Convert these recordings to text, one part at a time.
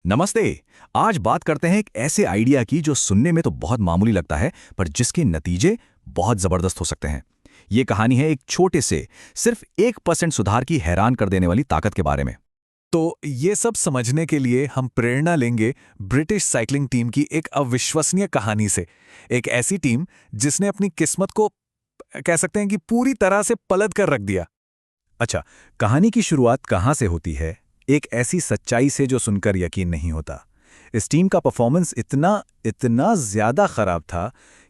नमस्ते। आज बात करते हैं एक ऐसे आइडिया की जो सुनने में तो बहुत मामूली लगता है, पर जिसके नतीजे बहुत जबरदस्त हो सकते हैं। ये कहानी है एक छोटे से सिर्फ 1% सुधार की हैरान कर देने वाली ताकत के बारे में। तो ये सब समझने के लिए हम प्रेरणा लेंगे ब्रिटिश साइकिलिंग टीम की एक अविश्वसनीय कहानी से। एक ऐसी टीम जिसने अपनी किस्मत को कह सकते हैं कि पूरी तरह से पलट कर रख दिया। अच्छा, कहानी की शुरुआत कहाँ से होती है? एक ऐसी सच्चाई से जो सुनकर यकीन नहीं होता। इस टीम का परफॉर्मेंस इतना इतना ज्यादा खराब था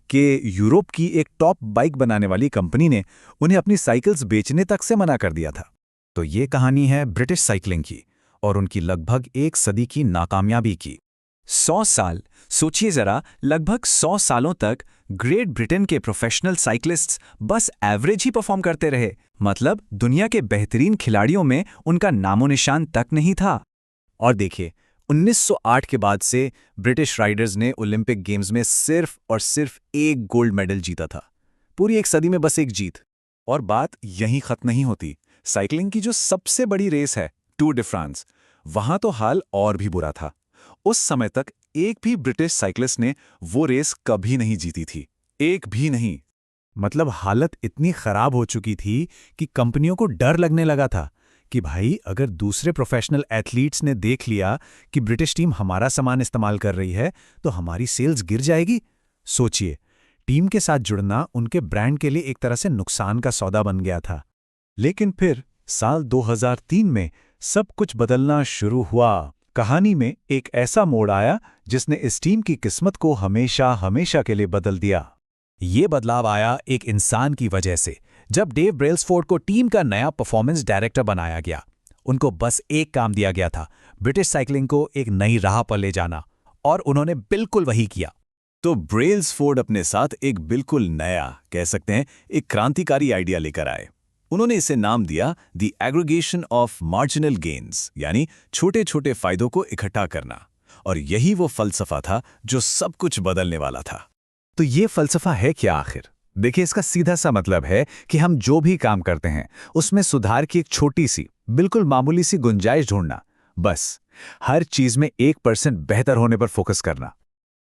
कि यूरोप की एक टॉप बाइक बनाने वाली कंपनी ने उन्हें अपनी साइकिल्स बेचने तक से मना कर दिया था। तो ये कहानी है ब्रिटिश साइकिलिंग की और उनकी लगभग एक सदी की नाकामयाबी की। 100 साल, सोचिए जरा, लगभग 100 सालों तक ग्रेट ब्रिटेन के प्रोफेशनल साइकिलिस्ट्स बस एवरेज ही परफॉर्म करते रहे। मतलब दुनिया के बेहतरीन खिलाड़ियों में उनका नामो निशान तक नहीं था। और देखिए, 1908 के बाद से ब्रिटिश राइडर्स ने ओलंपिक गेम्स में सिर्फ और सिर्फ एक गोल्ड मेडल जीता था। पूरी एक सदी में बस एक जीत। और बात यहीं खत्म नहीं होती। साइकिलिंग की जो सबसे बड़ी रेस है, टूर de फ्रांस, वहां तो हाल और भी बुरा था। उस समय तक एक भी ब्रिटिश साइकिलिस्ट ने वो रेस कभी नहीं जीती थी, एक भी नहीं। मतलब हालत इतनी खराब हो चुकी थी कि कंपनियों को डर लगने लगा था कि भाई, अगर दूसरे प्रोफेशनल एथलीट्स ने देख लिया कि ब्रिटिश टीम हमारा सामान इस्तेमाल कर रही है तो हमारी सेल्स गिर जाएगी। सोचिए, टीम के साथ जुड़ना उनके ब्रांड के लिए एक तरह से नुकसान का सौदा बन गया था। लेकिन फिर साल 2003 में सब कुछ बदलना शुरू हुआ। कहानी में एक ऐसा मोड़ आया जिसने इस टीम की किस्मत को हमेशा हमेशा के लिए बदल दिया। ये बदलाव आया एक इंसान की वजह से, जब डेव ब्रेल्सफोर्ड को टीम का नया परफॉर्मेंस डायरेक्टर बनाया गया। उनको बस एक काम दिया गया था, ब्रिटिश साइकिलिंग को एक नई राह पर ले जाना, और उन्होंने बिल्कुल वही किया। तो ब्रेल्सफोर्ड अपने साथ एक बिल्कुल नया, कह सकते हैं एक क्रांतिकारी आइडिया लेकर आए। उन्होंने इसे नाम दिया the aggregation of marginal gains, यानी छोटे छोटे फायदों को इकट्ठा करना। और यही वो फलसफा था जो सब कुछ बदलने वाला था। तो ये फलसफा है क्या आखिर? देखिए, इसका सीधा सा मतलब है कि हम जो भी काम करते हैं उसमें सुधार की एक छोटी सी, बिल्कुल मामूली सी गुंजाइश ढूंढना। बस हर चीज में 1% बेहतर होने पर फोकस करना।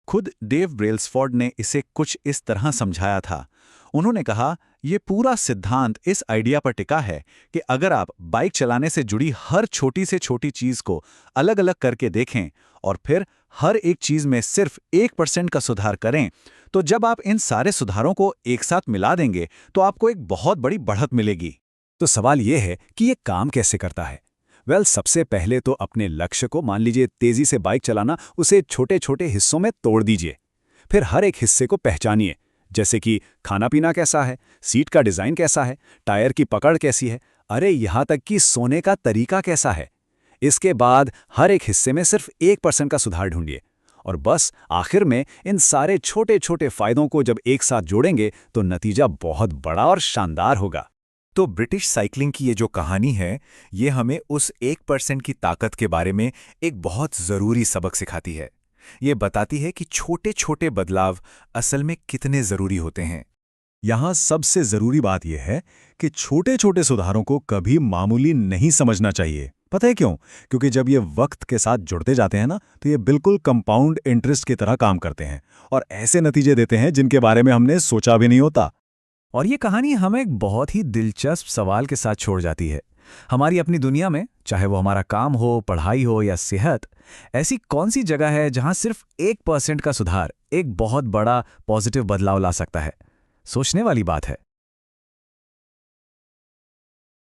खुद डेव ब्रेल्सफोर्ड ने इसे कुछ इस तरह समझाया था। उन्होंने कहा, यह पूरा सिद्धांत इस आइडिया पर टिका है कि अगर आप बाइक चलाने से जुड़ी हर छोटी से छोटी चीज को अलग अलग करके देखें और फिर हर एक चीज में सिर्फ 1% का सुधार करें, तो जब आप इन सारे सुधारों को एक साथ मिला देंगे तो आपको एक बहुत बड़ी बढ़त मिलेगी। तो सवाल यह है कि यह काम कैसे करता है? सबसे पहले तो अपने लक्ष्य को, मान लीजिए तेजी से बाइक चलाना, उसे छोटे छोटे हिस्सों में तोड़ दीजिए। फिर हर एक हिस्से को पहचानिए, जैसे कि खाना पीना कैसा है, सीट का डिजाइन कैसा है, टायर की पकड़ कैसी है, अरे यहां तक कि सोने का तरीका कैसा है। इसके बाद हर एक हिस्से में सिर्फ 1% का सुधार ढूंढिए, और बस आखिर में इन सारे छोटे छोटे फायदों को जब एक साथ जोड़ेंगे तो नतीजा बहुत बड़ा और शानदार होगा। तो ब्रिटिश साइकिलिंग की ये जो कहानी है, ये हमें उस 1% की ताकत के बारे में एक बहुत जरूरी सबक सिखाती है। ये बताती है कि छोटे छोटे बदलाव असल में कितने जरूरी होते हैं। यहाँ सबसे जरूरी बात यह है कि छोटे छोटे सुधारों को कभी मामूली नहीं समझना चाहिए। पता है क्यों? क्योंकि जब ये वक्त के साथ जुड़ते जाते हैं ना, तो ये बिल्कुल कंपाउंड इंटरेस्ट की तरह काम करते हैं और ऐसे नतीजे देते हैं जिनके बारे में हमने सोचा भी नहीं होता। और ये कहानी हमें एक बहुत ही दिलचस्प सवाल के साथ छोड़ जाती है। हमारी अपनी दुनिया में, चाहे वो हमारा काम हो, पढ़ाई हो या सेहत, ऐसी कौन सी जगह है जहां सिर्फ 1% का सुधार एक बहुत बड़ा पॉजिटिव बदलाव ला सकता है? सोचने वाली बात है।